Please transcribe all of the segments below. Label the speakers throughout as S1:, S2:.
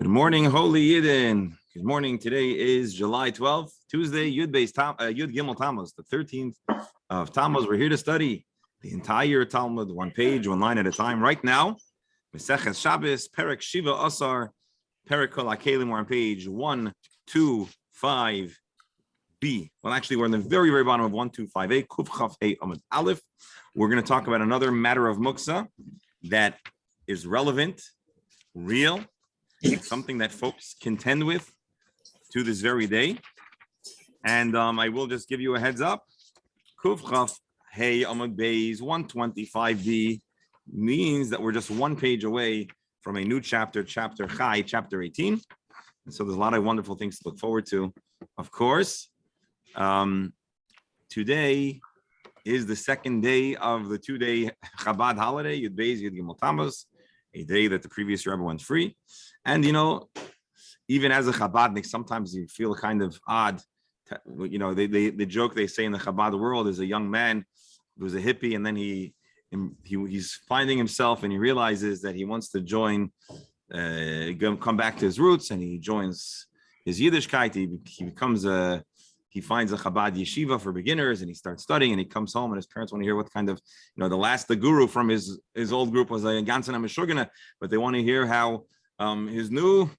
S1: Good morning, Holy Yidden. Good morning. Today is July 12th, Tuesday, Yud Gimel Tammuz, the 13th of Tammuz. We're here to study the entire Talmud, one page, one line at a time. Right now, Maseches Shabbos, Perek Shiva Asar, Perek Kol HaKelim. We're on page 125b. Well, actually, we're in the very, very bottom of 125a, Kuf Chaf Hey Amud Aleph. We're going to talk about another matter of muksa that is relevant, real, something that folks contend with to this very day. And I will just give you a heads up. Kuf Chaf Hey Amud Beis 125b means that we're just one page away from a new chapter, chapter Chai, chapter 18. And so there's a lot of wonderful things to look forward to. Of course, today is the second day of the two-day Chabad holiday, Yud Beis, Yud Gimel Tammuz, a day that the previous Rebbe went free. And, even as a Chabadnik, sometimes you feel kind of odd. The joke they say in the Chabad world is a young man who was a hippie, and then he's finding himself, and he realizes that he wants to come back to his roots, and he joins his Yiddishkeit. He finds a Chabad yeshiva for beginners, and he starts studying, and he comes home, and his parents want to hear what kind of, the guru from his old group was a Gansan Meshugana, but they want to hear how his new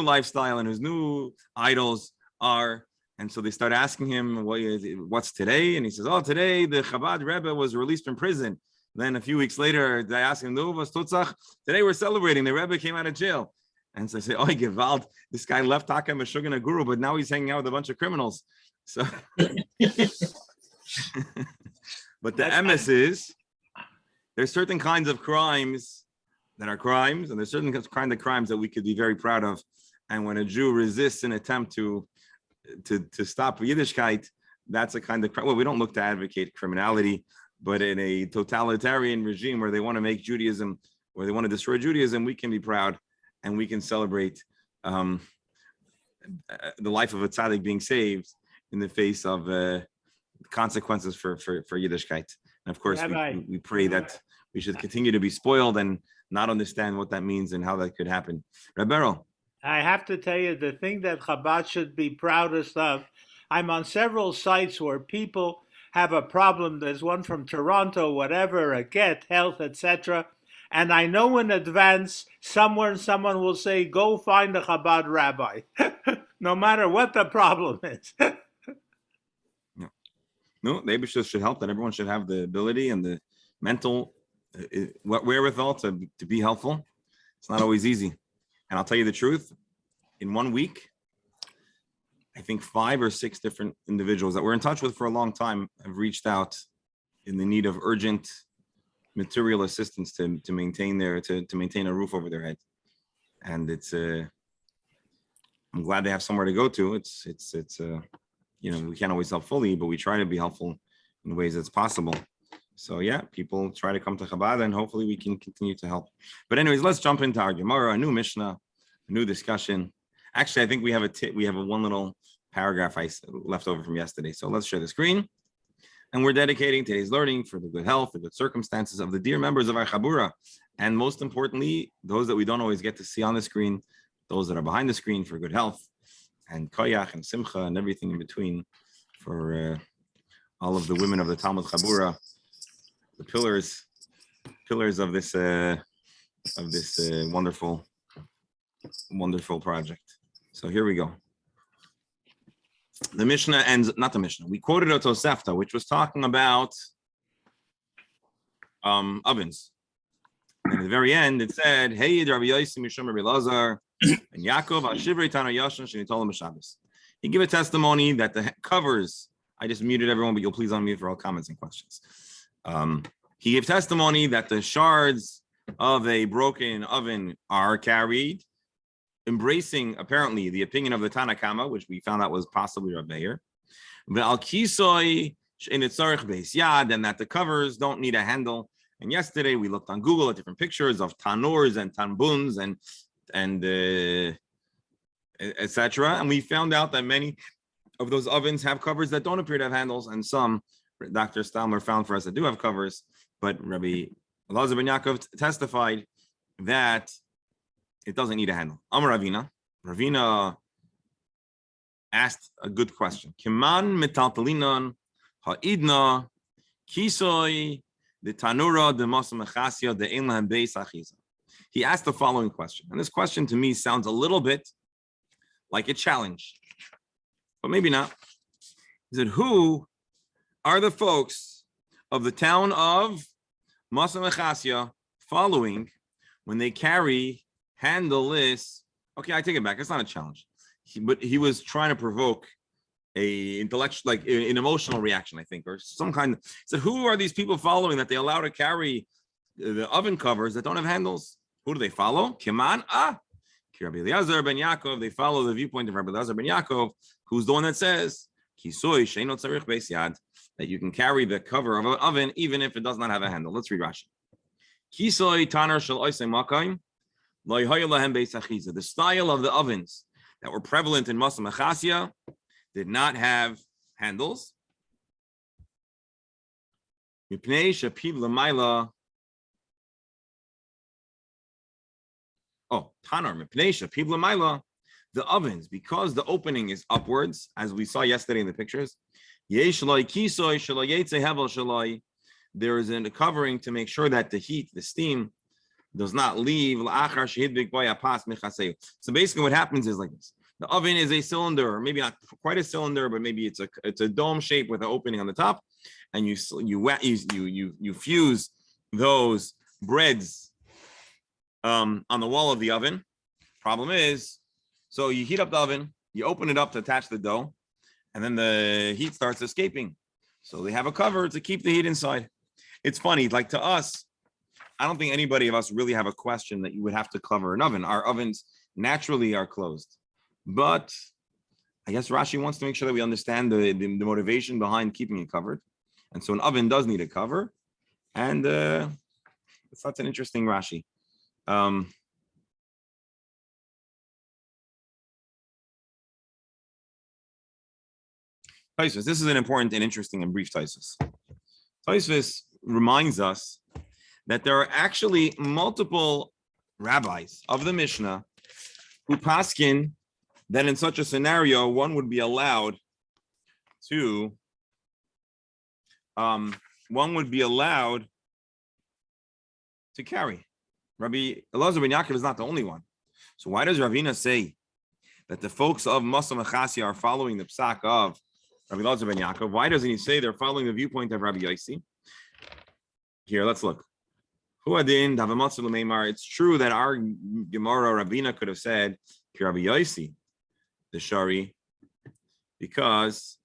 S1: lifestyle and his new idols are. And so they start asking him, what's today? And he says, today the Chabad Rebbe was released from prison. Then a few weeks later, they ask him, today we're celebrating, the Rebbe came out of jail. And so I say, Gewalt, this guy left Taka Meshugana Guru, but now he's hanging out with a bunch of criminals. So, but the MS is, there's certain kinds of crimes that are crimes, and there's certain kind of crimes that we could be very proud of. And when a Jew resists an attempt to stop Yiddishkeit, that's a kind of crime. Well, we don't look to advocate criminality, but in a totalitarian regime where they want to make Judaism, where they want to destroy Judaism, we can be proud. And we can celebrate the life of a tzaddik being saved in the face of consequences for Yiddishkeit. And of course, we pray that we should continue to be spoiled and not understand what that means and how that could happen. Rabero.
S2: I have to tell you, the thing that Chabad should be proudest of, I'm on several sites where people have a problem. There's one from Toronto, whatever, a get, health, etc., and I know in advance, someone will say, go find a Chabad rabbi, no matter what the problem is.
S1: No, the Eibusha should help, that everyone should have the ability and the mental wherewithal to be helpful. It's not always easy. And I'll tell you the truth, in 1 week, I think 5 or 6 different individuals that we're in touch with for a long time have reached out in the need of urgent material assistance to maintain a roof over their head. And it's I'm glad they have somewhere to go to. It's we can't always help fully, but we try to be helpful in ways that's possible. So yeah, people try to come to Chabad, and hopefully we can continue to help. But anyways, let's jump into our Gemara, a new Mishnah, a new discussion. Actually, I think we have a one little paragraph I left over from yesterday. So let's share the screen. And we're dedicating today's learning for the good health, the good circumstances of the dear members of our Chabura. And most importantly, those that we don't always get to see on the screen, those that are behind the screen for good health and koyach and simcha and everything in between for all of the women of the Talmud Chabura, the pillars of this wonderful project. So here we go. The Mishnah ends, not the Mishnah, we quoted a Tosefta, which was talking about ovens. And at the very end, it said, Hey, Rabbi Yossi Mishum Rabbi Lazar, and Yaakov, Ashivrei Tana Yashan, Shenitolam Shabbos. He gave a testimony that the covers, I just muted everyone, but you'll please unmute for all comments and questions. He gave testimony that the shards of a broken oven are carried, embracing apparently the opinion of the Tana Kama, which we found out was possibly Rav Meir, and that the covers don't need a handle. And yesterday we looked on Google at different pictures of tanurs and tanbuns and etc. And we found out that many of those ovens have covers that don't appear to have handles, and some Dr. Stalmer found for us that do have covers. But Rabbi Elazar ben Yaakov testified that it doesn't need a handle. Amar Ravina. Ravina asked a good question. Kiman metaltalinon ha'idna kisoi the tanura de masamachasya de inlan beis achiza. He asked the following question, and this question to me sounds a little bit like a challenge, but maybe not. He said, who are the folks of the town of Masamachasya following when they carry handleless? Okay, I take it back. It's not a challenge. But he was trying to provoke a intellectual, like an emotional reaction, I think, or some kind of. So who are these people following that they allow to carry the oven covers that don't have handles? Who do they follow? Kiman? Rabbi Eliezer ben Yaakov. They follow the viewpoint of Rabbi Eliezer ben Yaakov, who's the one that says Kisoy sheino tzarich beis yad, that you can carry the cover of an oven even if it does not have a handle. Let's read Rashi. Kisoy tanar shel oisei makayim lo yhoya lahem beis achiza. The style of the ovens that were prevalent in Masam Achasya did not have handles. Mipnei shapiv l'mayla. Oh, tanar mipnei shapiv l'mayla. The ovens, because the opening is upwards, as we saw yesterday in the pictures, there is a covering to make sure that the heat, the steam, does not leave. So basically what happens is like this. The oven is a cylinder, maybe not quite a cylinder, but maybe it's a dome shape with an opening on the top, and you fuse those breads on the wall of the oven. Problem is, so you heat up the oven, you open it up to attach the dough, and then the heat starts escaping. So they have a cover to keep the heat inside. It's funny, like to us, I don't think anybody of us really have a question that you would have to cover an oven. Our ovens naturally are closed. But I guess Rashi wants to make sure that we understand the motivation behind keeping it covered. And so an oven does need a cover. And that's an interesting Rashi. Taisvus, this is an important and interesting and brief Taisvus. Taisvus reminds us that there are actually multiple rabbis of the Mishnah who paskin that in such a scenario, one would be allowed to carry. Rabbi Elazar ben Yaakov is not the only one. So why does Ravina say that the folks of Masam Achasya are following the psak of Rabbi Elazar ben Yaakov? Why doesn't he say they're following the viewpoint of Rabbi Yossi? Here, let's look. It's true that our Gemara Ravina could have said Rabbi Yossi, the Shari, because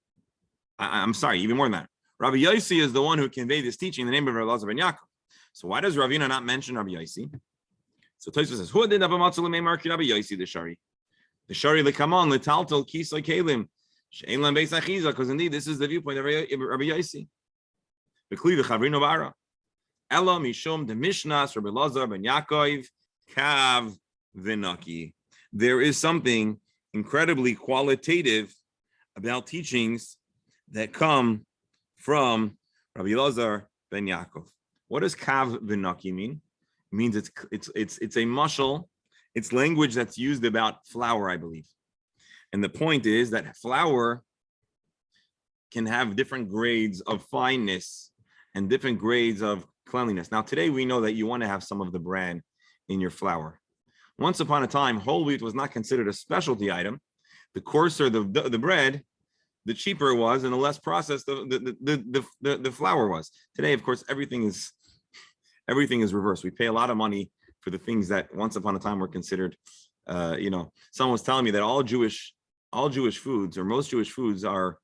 S1: I'm sorry, even more than that. Rabbi Yossi is the one who conveyed this teaching in the name of Rabbi Elazar ben Yaakov. So why does Ravina not mention Rabbi Yossi? So Tosfos says, "Who did Rabbi Yossi the Shari? The Shari lekamon letaltel kisay kelim she'en lam beis achiza." Because indeed, this is the viewpoint of Rabbi Yossi. The kli the chavrino bara. Ela mishum the Mishnas Rabbi Elazar ben Yaakov kav v'naki. There is something incredibly qualitative about teachings that come from Rabbi Elazar ben Yaakov. What does kav v'naki mean? It means it's a mashal. It's language that's used about flour, I believe. And the point is that flour can have different grades of fineness and different grades of cleanliness. Now, today we know that you want to have some of the bran in your flour. Once upon a time, whole wheat was not considered a specialty item. The coarser the bread, the cheaper it was, and the less processed the flour was. Today, of course, everything is reversed. We pay a lot of money for the things that once upon a time were considered. Someone was telling me that all Jewish foods, or most Jewish foods, are,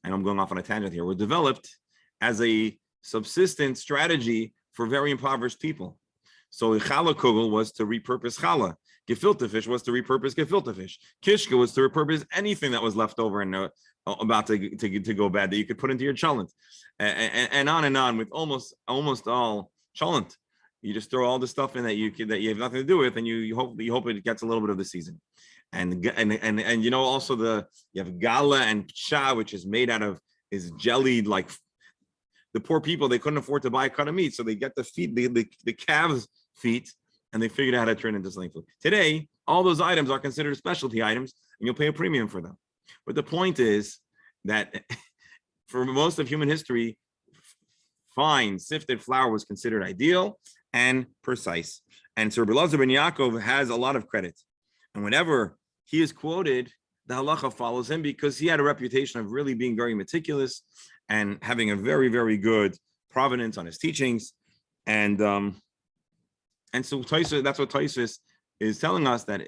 S1: and I'm going off on a tangent here, were developed as a subsistence strategy for very impoverished people. So challah kugel was to repurpose challah. Gefilte fish was to repurpose gefilte fish. Kishka was to repurpose anything that was left over and about to go bad that you could put into your cholent, and on with almost all cholent. You just throw all the stuff in that you have nothing to do with, and you hope it gets a little bit of the season. And also you have gala and psha, which is made out of, is jellied, like the poor people, they couldn't afford to buy a cut of meat, so they get the feet, the calves' feet, and they figured out how to turn it into something food. Today, all those items are considered specialty items, and you'll pay a premium for them. But the point is that for most of human history, fine sifted flour was considered ideal and precise. And Sir Elazar ben Yaakov has a lot of credit. And whenever he is quoted, the halacha follows him because he had a reputation of really being very meticulous and having a very, very good provenance on his teachings. And so Tosfos, that's what Tosfos is telling us that.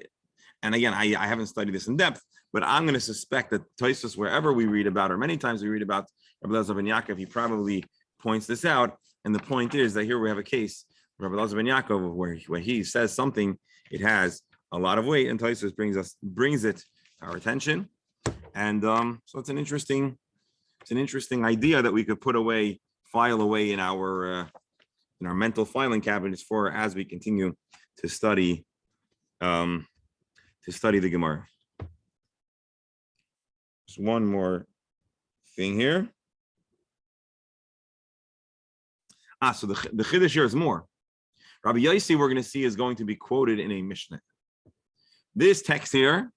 S1: And again, I haven't studied this in depth, but I'm going to suspect that Tosfos, wherever we read about, or many times we read about Rabbi Elazar ben Yaakov, he probably points this out. And the point is that here we have a case, Rabbi Elazar ben Yaakov, where he says something, it has a lot of weight, and Tosfos brings it to our attention. And so it's an interesting idea that we could file away in our mental filing cabinets for as we continue to study the Gemara. Just one more thing here. So the Chiddush here is more. Rabbi Yossi, we're going to see, is going to be quoted in a Mishnah. This text here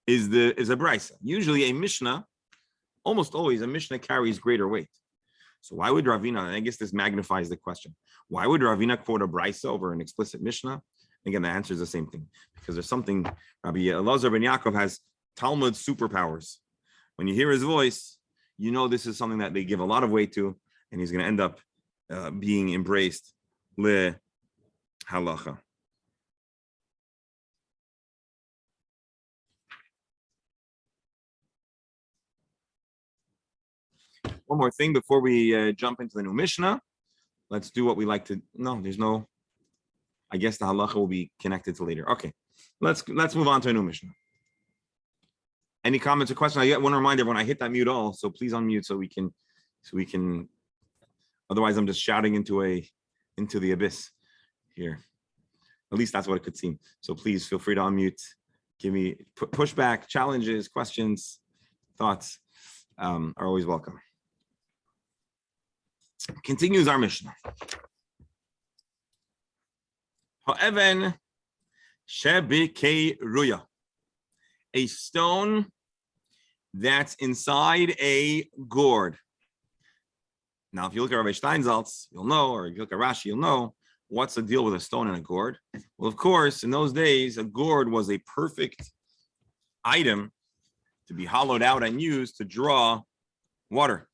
S1: is a brisa. Usually a Mishnah, almost always a Mishnah carries greater weight. So why would Ravina, and I guess this magnifies the question, why would Ravina quote a brisa over an explicit Mishnah? Again, the answer is the same thing, because there's something, Rabbi Elazar ben Yaakov has Talmud superpowers. When you hear his voice, you know this is something that they give a lot of weight to, and he's going to end up being embraced le halacha. One more thing before we jump into the new Mishnah. Let's do what we like to. No, there's no. I guess the halacha will be connected to later. Okay, let's move on to a new Mishnah. Any comments or questions? I want to remind everyone I hit that mute all, so please unmute so we can. Otherwise, I'm just shouting into the abyss here. At least that's what it could seem. So please feel free to unmute. Give me pushback, challenges, questions, thoughts are always welcome. Continues our Mishnah. Ha'even shebikei ruya, a stone that's inside a gourd. Now, if you look at Rabbi Steinsaltz, you'll know, or if you look at Rashi, you'll know what's the deal with a stone and a gourd. Well, of course, in those days, a gourd was a perfect item to be hollowed out and used to draw water.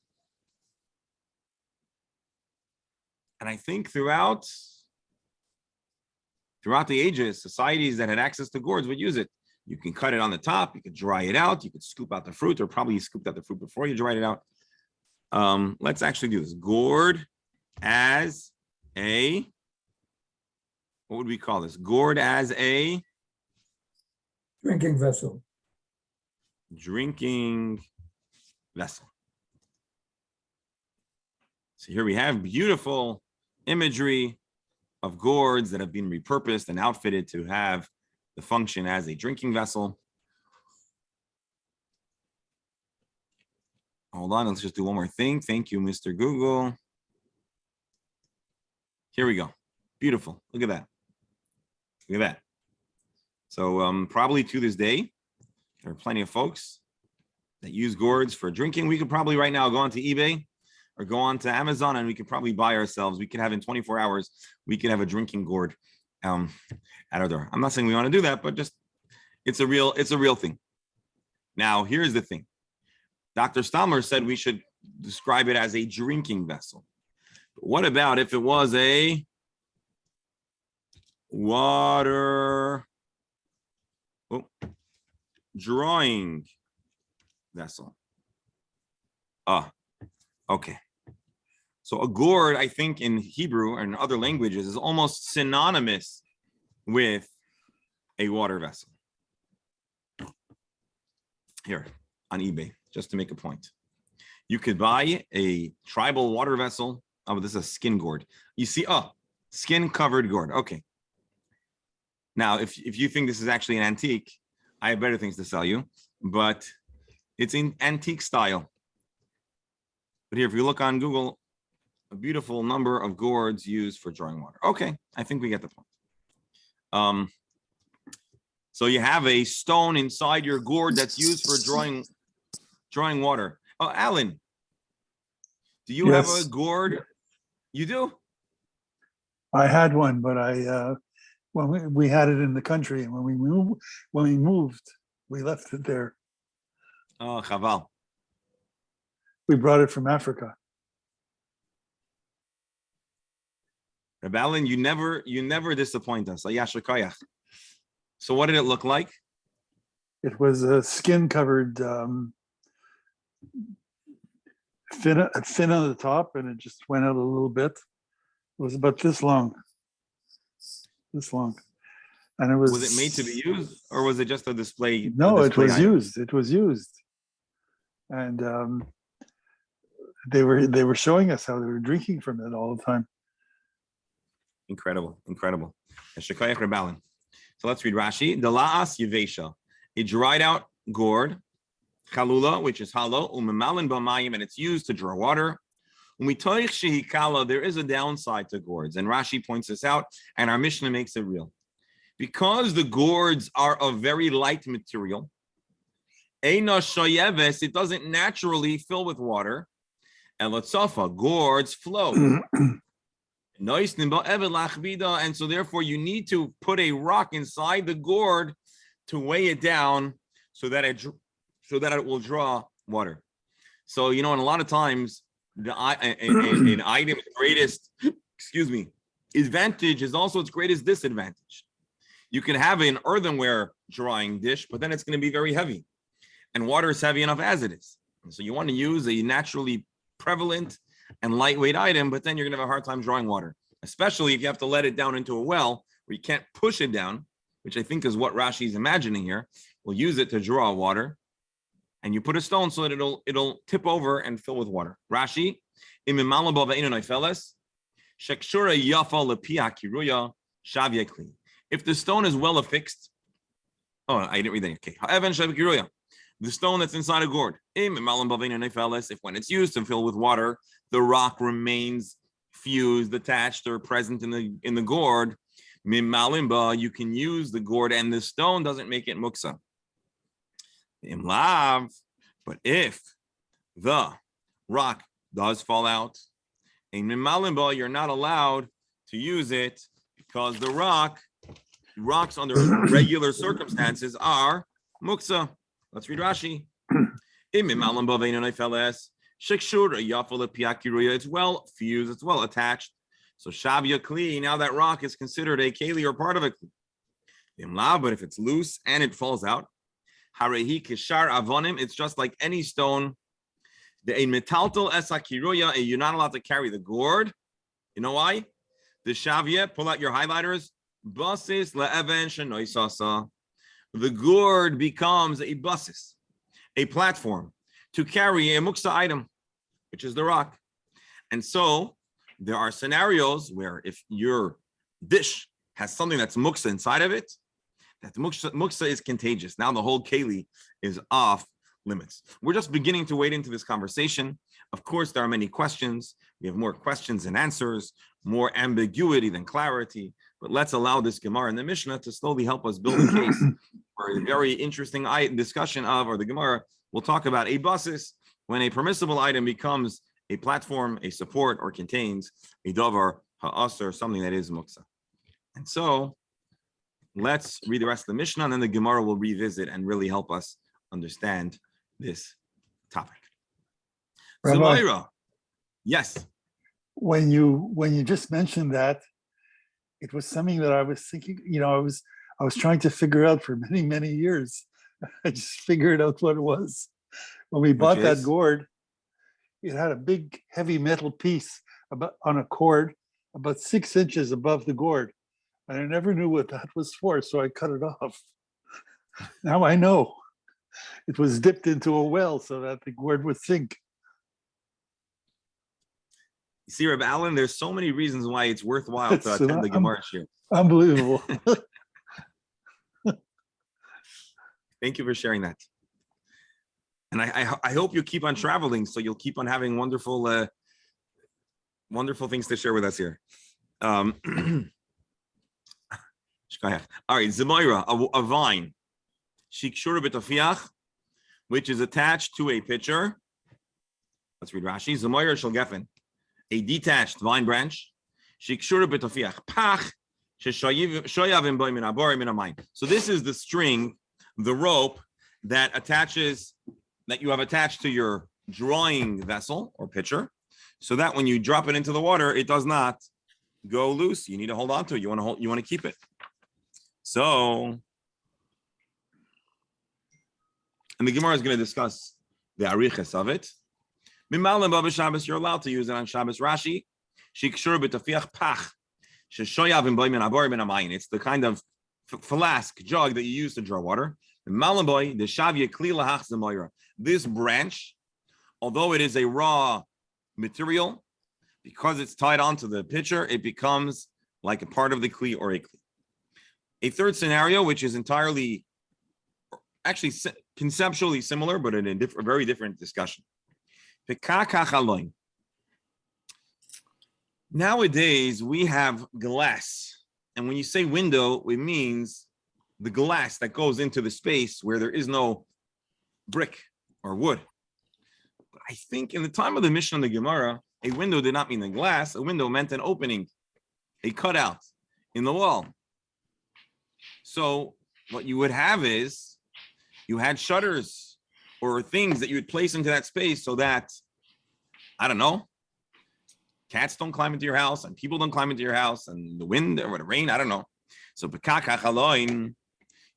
S1: And I think throughout the ages, societies that had access to gourds would use it. You can cut it on the top, you could dry it out, you could scoop out the fruit, or probably you scooped out the fruit before you dried it out. Let's actually do this. Gourd as a, what would we call this? Gourd as a
S3: drinking vessel.
S1: Drinking vessel. So here we have beautiful imagery of gourds that have been repurposed and outfitted to have the function as a drinking vessel. Hold on, let's just do one more thing. Thank you, Mr. Google. Here we go. Beautiful. Look at that. Look at that. So probably to this day, there are plenty of folks that use gourds for drinking. We could probably right now go onto eBay or go on to Amazon, and we could probably buy ourselves. We could have in 24 hours, we could have a drinking gourd at our door. I'm not saying we want to do that, but just it's a real thing. Now, here's the thing. Dr. Stamler said we should describe it as a drinking vessel. But what about if it was a water drawing vessel? Okay. So a gourd, I think in Hebrew and other languages, is almost synonymous with a water vessel. Here on eBay, just to make a point. You could buy a tribal water vessel. Oh, this is a skin gourd. You see, skin covered gourd. Okay. Now, if you think this is actually an antique, I have better things to sell you, but it's in antique style. But here, if you look on Google, a beautiful number of gourds used for drawing water. Okay, I think we get the point. So you have a stone inside your gourd that's used for drawing water. Oh, Alan, do you have a
S4: Yes.
S1: gourd? You do?
S4: I had one, but when we had it in the country, and when we moved, we left it there.
S1: Oh, chaval.
S4: We brought it from Africa.
S1: Reb Alan, you never disappoint us. So what did it look like?
S4: It was a skin-covered fin on the top, and it just went out a little bit. It was about this long, and it was.
S1: Was it made to be used, or was it just a display?
S4: No,
S1: a
S4: it
S1: display
S4: was
S1: item?
S4: used. It was used, and they were showing us how they were drinking from it all the time.
S1: Incredible. Shekayach Reb Alan. So let's read Rashi. Dala'as yevesha, a dried out gourd, chalula, which is hollow, umemalin b'mayim, and it's used to draw water. Umitoich shehikala, there is a downside to gourds, and Rashi points this out, and our Mishnah makes it real. Because the gourds are of very light material, eina shoyeves, it doesn't naturally fill with water. Elotzofa, gourds flow. And so therefore you need to put a rock inside the gourd to weigh it down so that it will draw water. So and a lot of times an item's greatest advantage is also its greatest disadvantage. You can have an earthenware drying dish, but then it's going to be very heavy, and water is heavy enough as it is. And so you want to use a naturally prevalent and lightweight item, but then you're going to have a hard time drawing water, especially if you have to let it down into a well where you can't push it down, which I think is what Rashi is imagining here. We'll use it to draw water, and you put a stone so that it'll tip over and fill with water. Rashi, if the stone is well affixed, I didn't read that. Okay. The stone that's inside a gourd, if when it's used to fill with water, the rock remains fused, attached, or present in the gourd, you can use the gourd, and the stone doesn't make it muksa. But if the rock does fall out, you're not allowed to use it because the rocks under regular circumstances are muksa. Let's read Rashi. It's well fused, it's well attached. So shavya kli, now that rock is considered a keli or part of a kli. But if it's loose and it falls out, harehi kishar avonim, it's just like any stone. The ein metaltal esakiruya, you're not allowed to carry the gourd. You know why? The shavya, pull out your highlighters. Basis le'even shenoisasa. The gourd becomes a basis, a platform to carry a muksa item, which is the rock. And so there are scenarios where if your dish has something that's muksa inside of it, that the muksa is contagious. Now the whole keli is off limits. We're just beginning to wade into this conversation. Of course, there are many questions. We have more questions than answers, more ambiguity than clarity. But let's allow this Gemara and the Mishnah to slowly help us build a case for a very interesting discussion of, or the Gemara will talk about a basis when a permissible item becomes a platform, a support, or contains a davar, ha'asr, something that is muksa. And so let's read the rest of the Mishnah, and then the Gemara will revisit and really help us understand this topic.
S4: Rabbi,
S1: Zemaira, yes.
S4: when you just mentioned that, it was something that I was thinking, I was trying to figure out for many, many years. I just figured out what it was. When we bought that gourd, it had a big heavy metal piece on a cord about 6 inches above the gourd. And I never knew what that was for, so I cut it off. Now I know. It was dipped into a well so that the gourd would sink.
S1: You see, Reb Allen, there's so many reasons why it's worthwhile to attend the Gemara shiur.
S4: Unbelievable.
S1: Thank you for sharing that. And I hope you keep on traveling, so you'll keep on having wonderful things to share with us here. All right, Zemoira, a vine, Shikshura b'tofiach, which is attached to a pitcher. Let's read Rashi. Zemoira shel gefen, a detached vine branch. Shikshura b'tofiach, pach sheshoyavim bo min abori min hamayim. So this is the string, the rope that you have attached to your drawing vessel or pitcher, so that when you drop it into the water, it does not go loose. You need to hold on to it. You want to keep it. So, and the Gemara is going to discuss the arichas of it. Mimalim baba Shabbos, you're allowed to use it on Shabbos. Rashi, shikshur b'tafiach pach, sheshoyavim bo min abori min hamayim. It's the kind of flask, jug that you use to draw water. Mimalim boy, the shavya kli lahach zemoira. This branch, although it is a raw material, because it's tied onto the pitcher, it becomes like a part of the kli or a kli. A third scenario, which is entirely, actually conceptually similar, but in a very different discussion. Nowadays, we have glass. And when you say window, it means the glass that goes into the space where there is no brick or wood. But I think in the time of the Mishnah and the Gemara, a window did not mean the glass. A window meant an opening, a cutout in the wall. So what you would have is you had shutters or things that you would place into that space so that, I don't know, cats don't climb into your house and people don't climb into your house and the wind or the rain, I don't know. So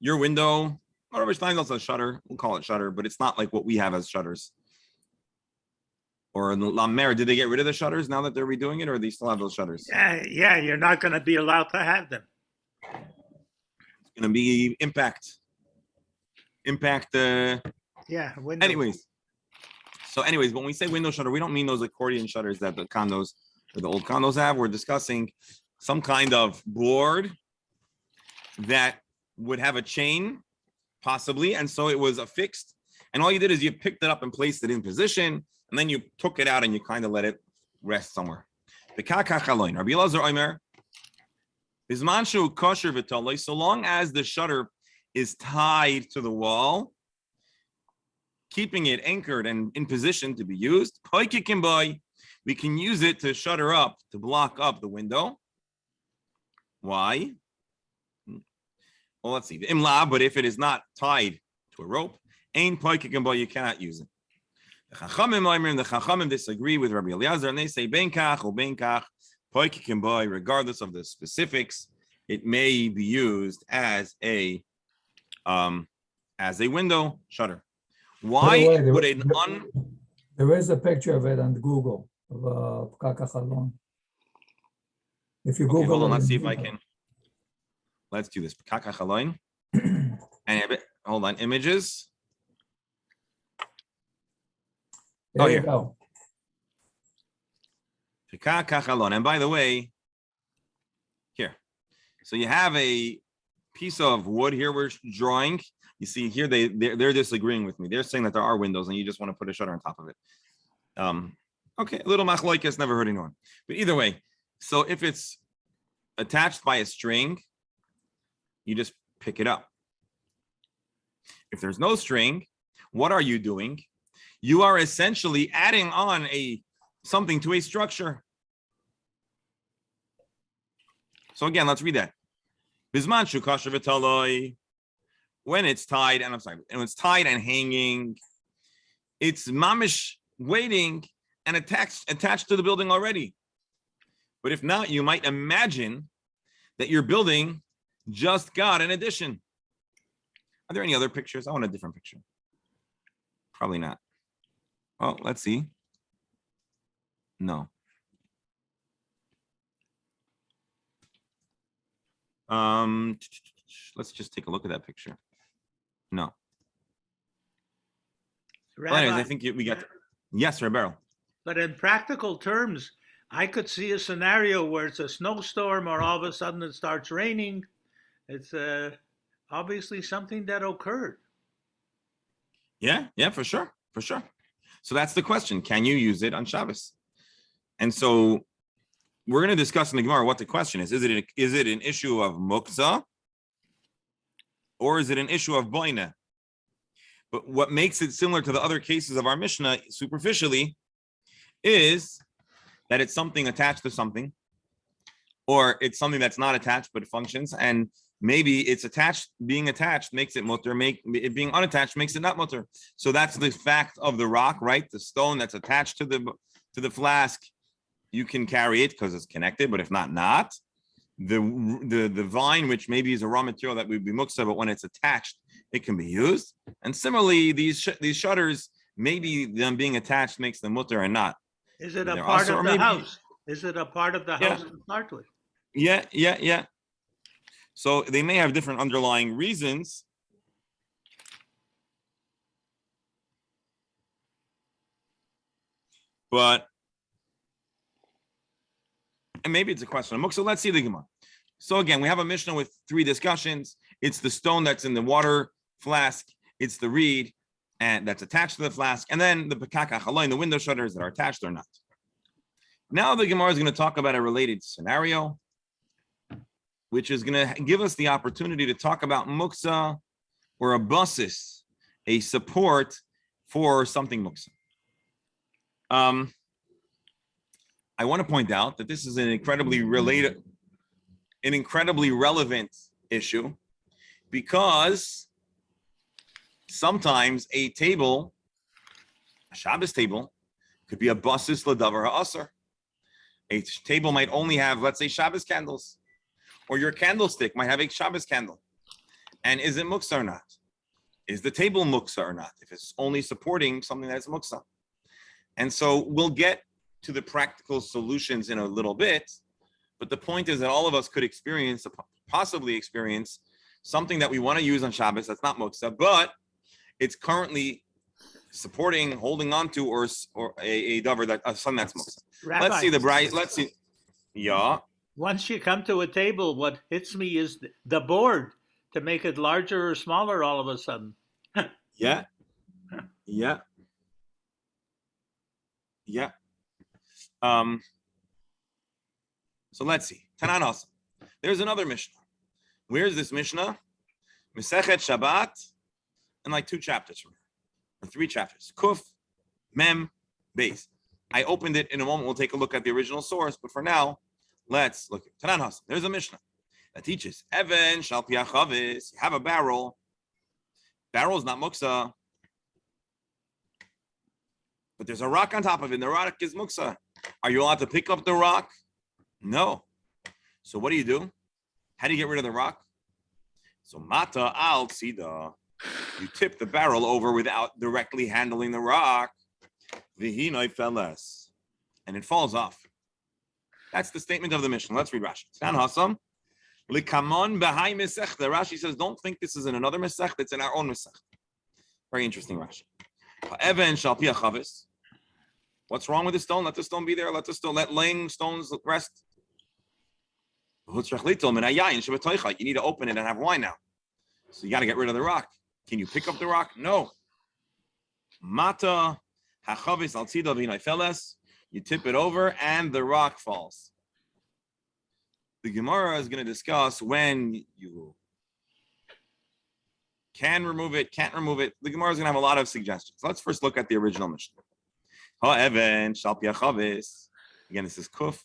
S1: your window, or Rabbi Stein's also a shutter, we'll call it shutter, but it's not like what we have as shutters. Or in the Lamer, did they get rid of the shutters now that they're redoing it, or do they still have those shutters?
S2: Yeah, you're not going to be allowed to have them.
S1: It's going to be impact.
S2: Yeah.
S1: Anyways, when we say window shutter, we don't mean those accordion shutters that the condos or the old condos have. We're discussing some kind of board that would have a chain, possibly, and so it was affixed. And all you did is you picked it up and placed it in position, and then you took it out and you kind of let it rest somewhere. Rabbi Elazar Omer, so long as the shutter is tied to the wall, keeping it anchored and in position to be used, we can use it to shutter up, to block up the window. Why? Well, let's see. But if it is not tied to a rope, you cannot use it. The Chachamim disagree with Rabbi Eliezer, and they say benkach or benkach, regardless of the specifics, it may be used as a window shutter. Why would
S3: there is a picture of it on Google of Pkaka Chalon. If you Google,
S1: hold on, let's see if I can. Let's do this. Pkaka Chalon. And hold on, images.
S3: There
S1: here.
S3: you go.
S1: Pkaka Chalon. And by the way, here. So you have a piece of wood here we're drawing. You see here, they're disagreeing with me. They're saying that there are windows and you just want to put a shutter on top of it. Okay, a little machlokes, never hurt anyone. But either way, so if it's attached by a string, you just pick it up. If there's no string, what are you doing? You are essentially adding on something to a structure. So again, let's read that. Bizman shukasha v'taloi. When it's tied, and it's tied and hanging, it's mamish waiting and attached to the building already. But if not, you might imagine that your building just got an addition. Are there any other pictures? I want a different picture. Probably not. Oh, let's see. No. Let's just take a look at that picture. No. Well, anyways, I think we got. Yes, Rebero.
S2: But in practical terms, I could see a scenario where it's a snowstorm or all of a sudden it starts raining. It's obviously something that occurred.
S1: Yeah, for sure. So that's the question. Can you use it on Shabbos? And so we're going to discuss in the Gemara what the question is. Is it an issue of muktzah Or is it an issue of boina? But what makes it similar to the other cases of our Mishnah superficially is that it's something attached to something, or it's something that's not attached but it functions, and maybe it's attached. Being attached makes it mutter. Make it being unattached makes it not mutter. So that's the fact of the rock, right? The stone that's attached to the flask, you can carry it because it's connected. But if not. The vine, which maybe is a raw material that would be muksa, but when it's attached, it can be used. And similarly, these shutters, maybe them being attached makes them mutter and not.
S2: Is it a
S1: They're
S2: part
S1: also- or
S2: of the
S1: maybe-
S2: house? Is it a part of the
S1: Yeah.
S2: house to start with?
S1: Yeah. So they may have different underlying reasons. But and maybe it's a question of muksa. Let's see the Gemara. So again, we have a Mishnah with 3 discussions. It's the stone that's in the water flask. It's the reed and that's attached to the flask, and then the pekaka chaloin, the window shutters that are attached or not. Now the Gemara is going to talk about a related scenario, which is going to give us the opportunity to talk about muksa or a basis, a support for something muksa. I want to point out that this is an incredibly relevant issue, because sometimes a table, a Shabbos table, could be a basis l'davar ha'asar. A table might only have, let's say, Shabbos candles, or your candlestick might have a Shabbos candle. And is it muksa or not? Is the table muksa or not? If it's only supporting something that's muksa. And so we'll get to the practical solutions in a little bit, but the point is that all of us could possibly experience something that we want to use on Shabbos that's not muksa, but it's currently supporting, holding on to, or a davar that something that's muksa.
S2: Rabbi,
S1: Let's see the bright. Let's see. Yeah.
S2: once you come to a table, what hits me is the board to make it larger or smaller all of a sudden.
S1: Yeah. So let's see. Tanan also. There's another Mishnah. Where's this Mishnah? Mesechet Shabbat, and like 2 chapters from here, or 3 chapters. Kuf, Mem, Beis. I opened it in a moment. We'll take a look at the original source, but for now, let's look at Tanan Hasan. There's a Mishnah that teaches Even Shal Pi Chavis. You have a barrel. Barrel is not muksa, but there's a rock on top of it, and the rock is muksa. Are you allowed to pick up the rock? No. So what do? How do you get rid of the rock? So mata al tzida, you tip the barrel over without directly handling the rock. Vihinoi feles, and it falls off. That's the statement of the Mishnah. Let's read Rashi. Stan Hasam, likamon b'hai mesechta. Rashi says, don't think this is in another mesechta. It's in our own mesechta. Very interesting, Rashi. Even shal pi chavis. What's wrong with the stone? Let the stone be there. Let laying stones rest. You need to open it and have wine now. So you got to get rid of the rock. Can you pick up the rock? No. Mata hachavis al tzida v'hinai feles. You tip it over and the rock falls. The Gemara is going to discuss when you can remove it, can't remove it. The Gemara is going to have a lot of suggestions. Let's first look at the original Mishnah. Ha'even shal pi chavis. Again, this is kuf.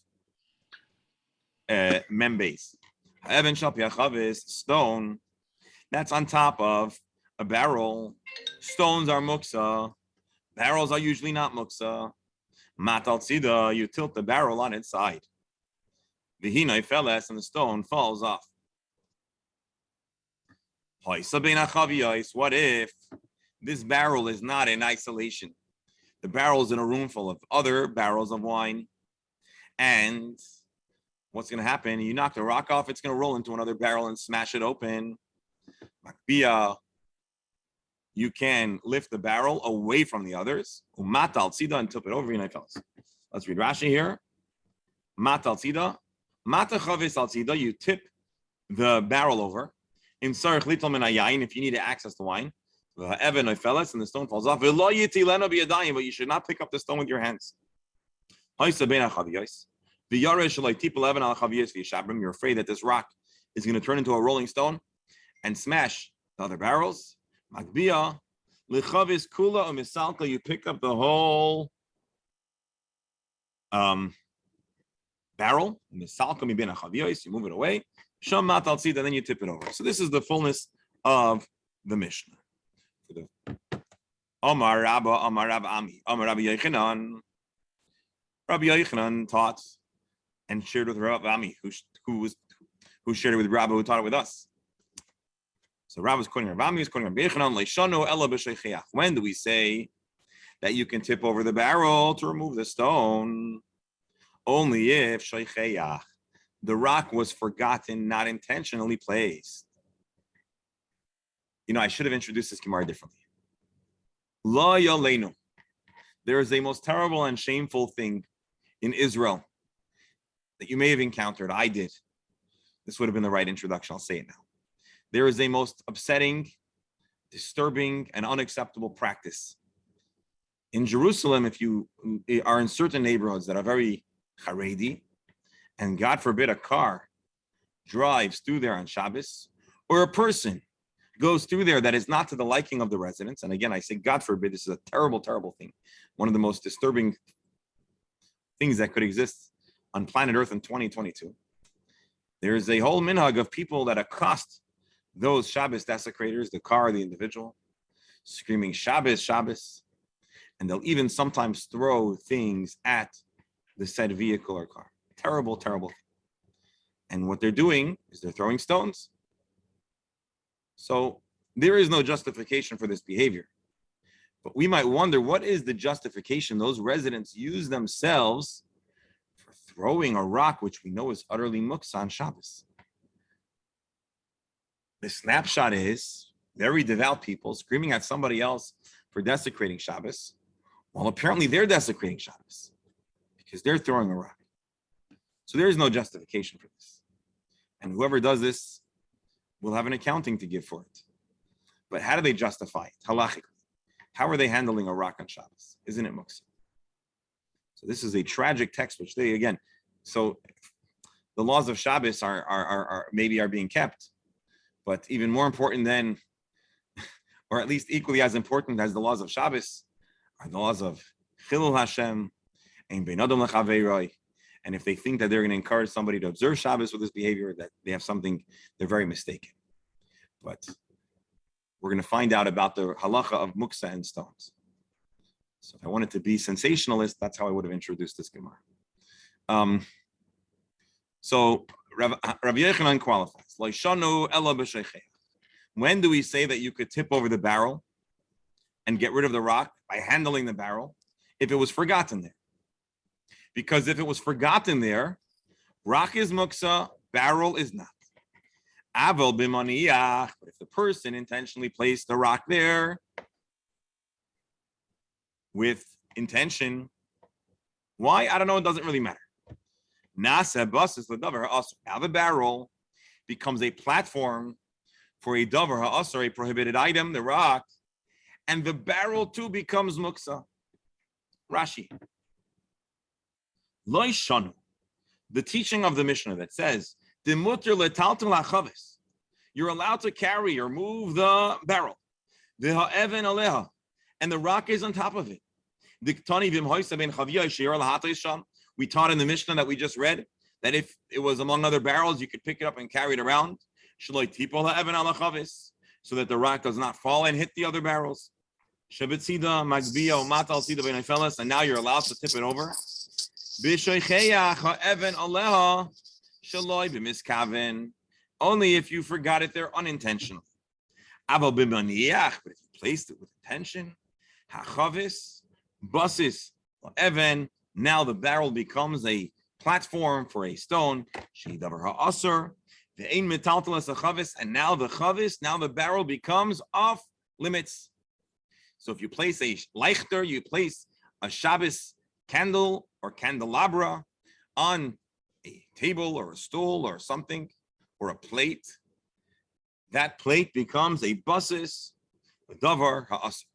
S1: Mem base. Ha'even shal pi chavis, stone that's on top of a barrel. Stones are muksa. Barrels are usually not muksa. Matal tzida, you tilt the barrel on its side. Vihinai feles, and the stone falls off. What if this barrel is not in isolation? The barrel is in a room full of other barrels of wine. And what's going to happen? You knock the rock off, it's going to roll into another barrel and smash it open. Makbia, you can lift the barrel away from the others. Umatal tzida, and tip it over. Let's read Rashi here. Matal tzida, mata chavis al tzida. You tip the barrel over. In sarich lital min hayayin, if you need to access the wine. Even oifeles, and the stone falls off. V'lo yitileno b'yadayim, but you should not pick up the stone with your hands. Ha'isa bein ha'chaviyos. V'yaresh shaloi tipel even al chaviyos v'yishabrim. You're afraid that this rock is going to turn into a rolling stone and smash the other barrels. Magbia, lichavis kula or misalka, you pick up the whole barrel, misalka mi ben achaviyos, you move it away. Sham matal tzid, and then you tip it over. So this is the fullness of the Mishnah. Amar Rabba Ami, Amar Rabbi Yochanan. Rabbi Yochanan taught and shared with Rabbi Ami, who shared it with Rabbi, who taught it with us. So Rabbi was quoting Rabbi Ami, was quoting Rabbi Yochanan. Leishano ela b'sheicheach. When do we say that you can tip over the barrel to remove the stone? Only if sheicheach, the rock was forgotten, not intentionally placed. You know, I should have introduced this Gemara differently. La yaleinu. There is a most terrible and shameful thing in Israel that you may have encountered. I did. This would have been the right introduction. I'll say it now. There is a most upsetting, disturbing, and unacceptable practice. In Jerusalem, if you are in certain neighborhoods that are very Haredi, and God forbid a car drives through there on Shabbos, or a person goes through there that is not to the liking of the residents, and again, I say God forbid, this is a terrible, terrible thing. One of the most disturbing things that could exist on planet Earth in 2022. There is a whole minhag of people that accost those Shabbos desecrators, the car, the individual, screaming Shabbos, Shabbos, and they'll even sometimes throw things at the said vehicle or car. Terrible, terrible thing. And what they're doing is they're throwing stones. So there is no justification for this behavior. But we might wonder, what is the justification those residents use themselves for throwing a rock, which we know is utterly muksa on Shabbos? The snapshot is very devout people screaming at somebody else for desecrating Shabbos. Well, apparently they're desecrating Shabbos because they're throwing a rock. So there is no justification for this. And whoever does this will have an accounting to give for it. But how do they justify it? Halachically. How are they handling a rock on Shabbos? Isn't it muksa? So this is a tragic text, which they, again, so the laws of Shabbos are being kept, but even more important than, or at least equally as important as the laws of Shabbos, are the laws of Chilul Hashem, and Ben Adam Lechaveiroi. And if they think that they're going to encourage somebody to observe Shabbos with this behavior, that they have something, they're very mistaken. But we're going to find out about the halacha of muksa and stones. So if I wanted to be sensationalist, that's how I would have introduced this Gemara. So Rabbi Yochanan qualifies. When do we say that you could tip over the barrel and get rid of the rock by handling the barrel if it was forgotten there? Because if it was forgotten there, rock is muksa, barrel is not. Aval b'maniyach, but if the person intentionally placed the rock there with intention, why? I don't know, it doesn't really matter. Nasa basis l'davar ha'asur. Now the barrel becomes a platform for a davar ha'asur, a prohibited item, the rock, and the barrel too becomes muksa. Rashi. Lo shanu, the teaching of the Mishnah that says, you're allowed to carry or move the barrel, and the rock is on top of it. We taught in the Mishnah that we just read that if it was among other barrels, you could pick it up and carry it around, so that the rock does not fall and hit the other barrels. And now you're allowed to tip it over. Only if you forgot it there unintentionally. But if you placed it with intention, now the barrel becomes a platform for a stone. And now the barrel becomes off limits. So if you place a leichter, you place a Shabbos candle or candelabra on a table or a stool or something, or a plate, that plate becomes a basis, the davar ha'asur.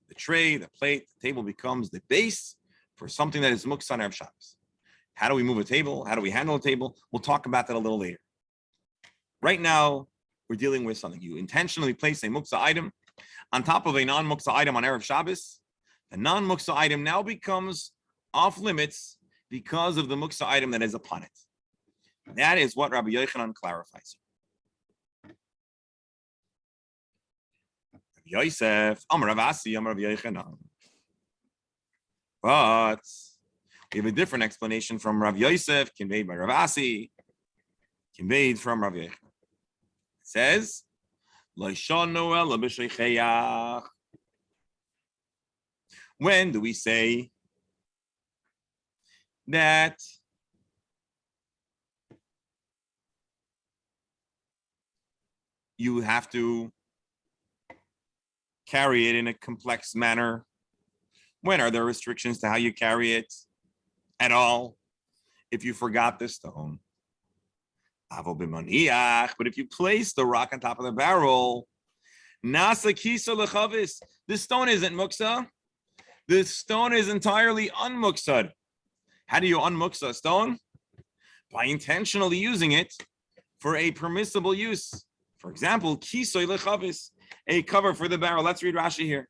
S1: The tray, the plate, the table becomes the base for something that is muksa on Erev Shabbos. How do we move a table? How do we handle a table? We'll talk about that a little later. Right now, we're dealing with something. You intentionally place a muksa item on top of a non-muksa item on Erev Shabbos. The non-muksa item now becomes off limits because of the muksa item that is upon it. That is what Rabbi Yochanan clarifies. Rabbi Yosef, Amar Rav Asi, Amar Rabbi Yochanan. But we have a different explanation from Rav Yosef, conveyed by Rav Asi, conveyed from Rav Yochanan. It says, when do we say that you have to carry it in a complex manner? When are there restrictions to how you carry it at all? If you forgot the stone. But if you place the rock on top of the barrel, nasa kisa lechavis, the stone isn't muksa. The stone is entirely unmuksad. How do you unmuksa a stone? By intentionally using it for a permissible use. For example, kisoy lechavis, a cover for the barrel. Let's read Rashi here.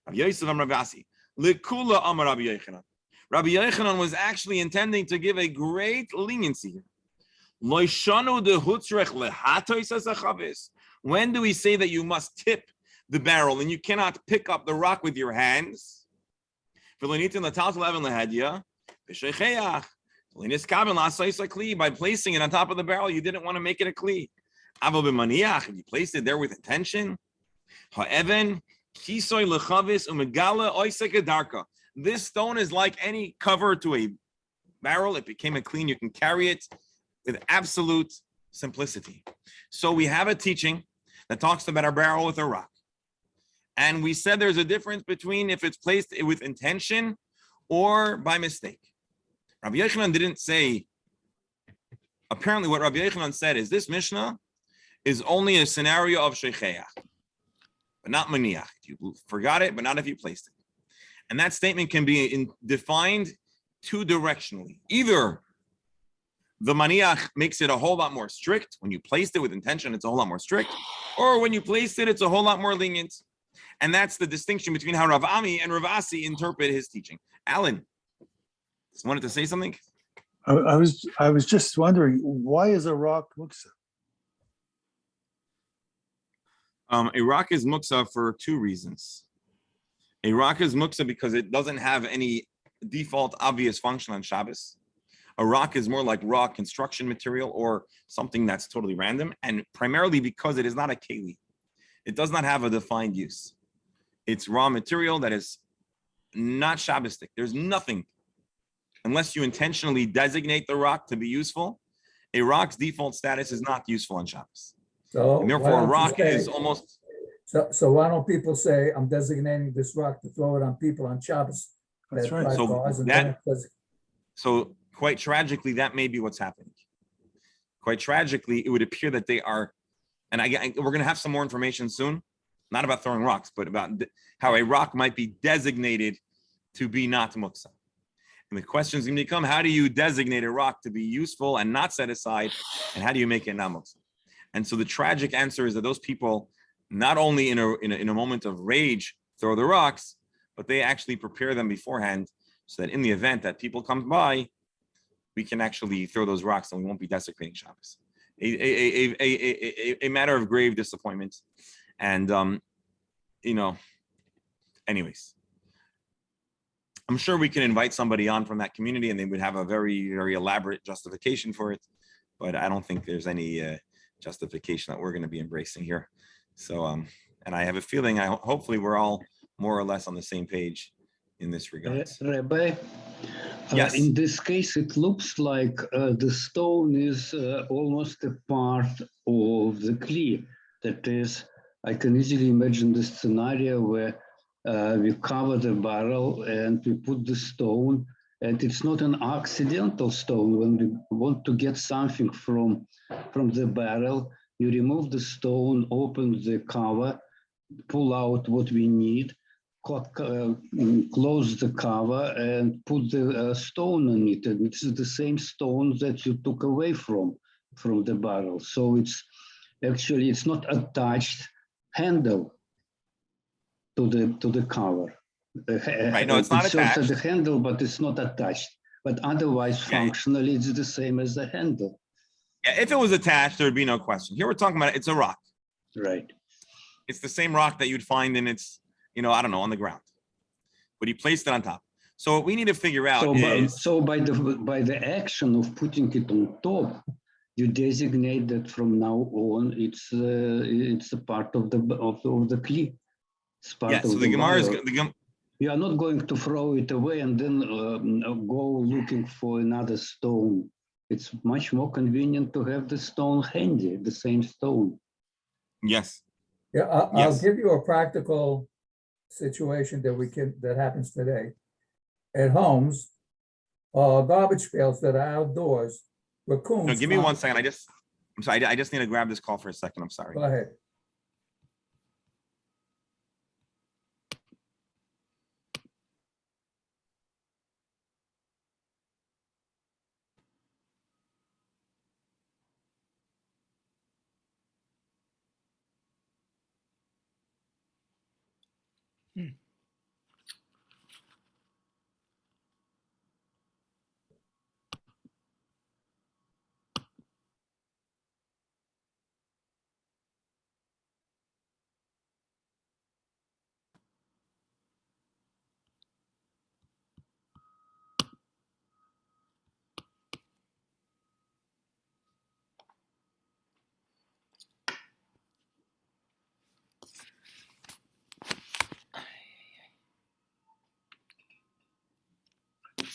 S1: Rabbi Yosef Amar Rabbi Asi, lekula Amar Rabbi Yochanan. Rabbi Yochanan was actually intending to give a great leniency here. When do we say that you must tip the barrel and you cannot pick up the rock with your hands? By placing it on top of the barrel, you didn't want to make it a kli. If you placed it there with intention, this stone is like any cover to a barrel. It became a clean. You can carry it with absolute simplicity. So we have a teaching that talks about a barrel with a rock. And we said there's a difference between if it's placed with intention or by mistake. Rabbi Yochanan didn't say, apparently what Rabbi Yochanan said is this Mishnah is only a scenario of shecheach, but not maniach. You forgot it, but not if you placed it. And that statement can be defined two directionally. Either the maniach makes it a whole lot more strict. When you placed it with intention, it's a whole lot more strict. Or when you placed it, it's a whole lot more lenient. And that's the distinction between how Rav Ami and Rav Asi interpret his teaching. Alan, just wanted to say something?
S4: I was just wondering, why is a rock muksa?
S1: A rock is muksa for two reasons. A rock is muksa because it doesn't have any default obvious function on Shabbos. A rock is more like raw construction material or something that's totally random, and primarily because it is not a keli. It does not have a defined use. It's raw material that is not Shabbostic. There's nothing, unless you intentionally designate the rock to be useful. A rock's default status is not useful on Shabbos.
S3: So
S1: And therefore, a rock is almost...
S3: So why don't people say, I'm designating this rock to throw it on people on Shabbos?
S4: That's right.
S1: So quite tragically, that may be what's happening. Quite tragically, it would appear that they are, and we're going to have some more information soon, not about throwing rocks, but about how a rock might be designated to be not muksa. And the question is going to become, how do you designate a rock to be useful and not set aside, and how do you make it not muksa? And so the tragic answer is that those people, not only in a moment of rage, throw the rocks, but they actually prepare them beforehand so that in the event that people come by, we can actually throw those rocks and we won't be desecrating Shabbos. A matter of grave disappointment. And, anyways, I'm sure we can invite somebody on from that community and they would have a very, very elaborate justification for it. But I don't think there's any justification that we're going to be embracing here. So, and I have a feeling, hopefully we're all more or less on the same page in this regard.
S5: Rabbi,
S1: yes.
S5: In this case, it looks like the stone is almost a part of the kli. That is, I can easily imagine the scenario where we cover the barrel and we put the stone, and it's not an accidental stone. When we want to get something from the barrel, you remove the stone, open the cover, pull out what we need, close the cover, and put the stone on it. And it's the same stone that you took away from the barrel. So Actually, it's not attached handle to the cover.
S1: Right, no, it's not
S5: It serves as
S1: attached.
S5: a handle, but it's not attached. But otherwise,
S1: Yeah.
S5: functionally, it's the same as the handle.
S1: Yeah, if it was attached, there'd be no question. Here we're talking about it's a rock.
S5: Right.
S1: It's the same rock that you'd find in its, I don't know, on the ground. But he placed it on top. So what we need to figure out
S5: So by the action of putting it on top, you designate that from now on it's a part of the kli. It's part
S1: yeah.
S5: of
S1: So the Gemara is
S5: barrel. You are not going to throw it away and then go looking for another stone. It's much more convenient to have the stone handy, the same stone.
S1: yes.
S3: Yeah, I'll
S1: Yes.
S3: give you a practical situation that happens today. At homes, garbage pails that are outdoors, raccoons.
S1: No, give me 1 second. I'm sorry. I just need to grab this call for a second. I'm sorry.
S3: Go ahead.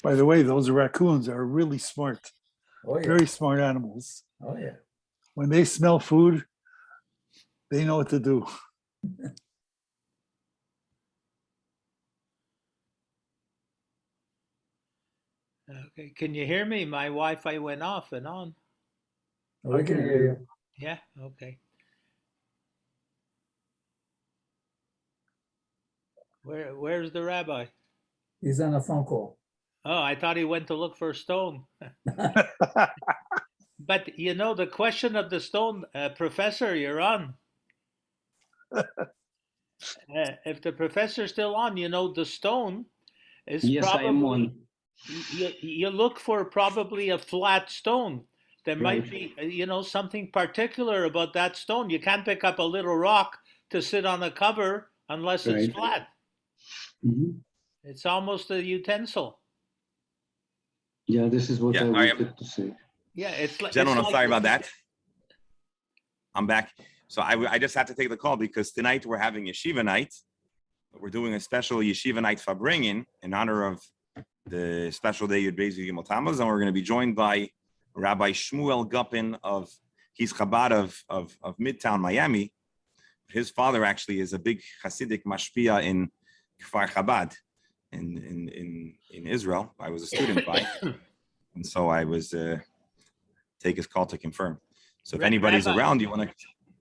S4: By the way, those raccoons are really smart,
S3: Oh, yeah.
S4: very smart animals.
S3: Oh, yeah.
S4: When they smell food, they know what to do.
S2: Okay, can you hear me? My Wi-Fi went off and on.
S3: We can hear you.
S2: Yeah, okay. Where's the rabbi?
S3: He's on a phone call.
S2: Oh, I thought he went to look for a stone. But the question of the stone, Professor, you're on. If the professor's still on, the stone is
S5: Yes, I am
S2: probably,
S5: on.
S2: you look for probably a flat stone. There might
S5: Right.
S2: be, something particular about that stone. You can't pick up a little rock to sit on a cover unless it's
S5: Right.
S2: flat.
S5: Mhm.
S2: It's almost a utensil.
S5: Yeah, this is what
S1: Yeah,
S5: I
S1: I am.
S5: wanted to say.
S2: Yeah, it's like.
S1: Gentlemen,
S2: it's
S1: I'm sorry
S2: like-
S1: about that. I'm back. So I just had to take the call because tonight we're having yeshiva night. We're doing a special yeshiva night fabringen in honor of the special day Yud Beis Yom Tammuz, and we're going to be joined by Rabbi Shmuel Gupin he's Chabad of Midtown Miami. His father actually is a big Hasidic mashpia in Kfar Chabad in Israel. I was a student by, and so I was take his call to confirm. So if anybody's
S2: Rabbi.
S1: around, you want to?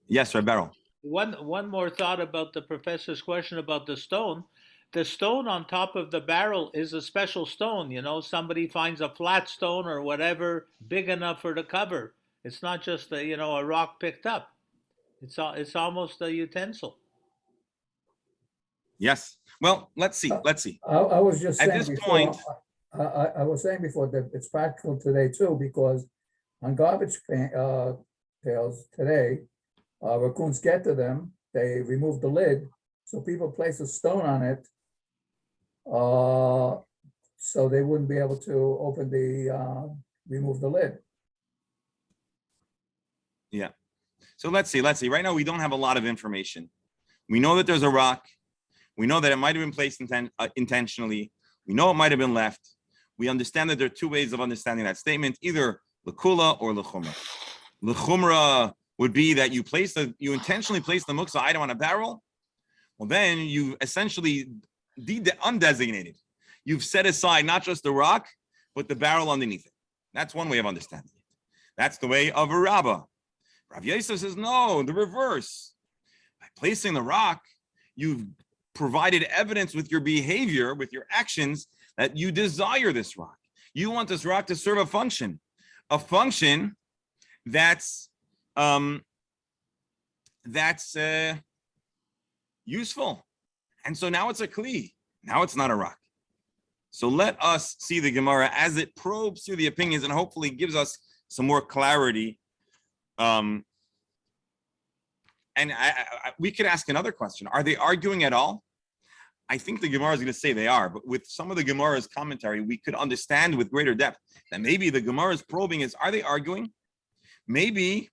S1: Yes, Rabbi Beryl.
S2: One more thought about the professor's question about the stone. The stone on top of the barrel is a special stone. Somebody finds a flat stone or whatever big enough for the cover. It's not just a rock picked up. It's almost a utensil.
S1: Yes. Well, let's see.
S3: I was just
S1: At
S3: saying
S1: this
S3: before,
S1: point-
S3: I was saying before that it's practical today too, because on garbage pails today, raccoons get to them, they remove the lid, so people place a stone on it, so they wouldn't be able to remove the lid.
S1: Yeah. So let's see. Right now, we don't have a lot of information. We know that there's a rock. We know that it might have been placed intentionally. We know it might have been left. We understand that there are two ways of understanding that statement, either l'kula or l'chumra. L'chumra would be that you intentionally place the muksa item on a barrel. Well, then you essentially undesignated. You've set aside not just the rock, but the barrel underneath it. That's one way of understanding it. That's the way of a rabbah. Rav Yosef says, no, the reverse. By placing the rock, you've provided evidence with your behavior, with your actions, that you desire this rock. You want this rock to serve a function that's that's useful. And so now it's a kli. Now it's not a rock. So let us see the Gemara as it probes through the opinions and hopefully gives us some more clarity. And we could ask another question. Are they arguing at all? I think the Gemara is going to say they are, but with some of the Gemara's commentary, we could understand with greater depth that maybe the Gemara's probing is, are they arguing? Maybe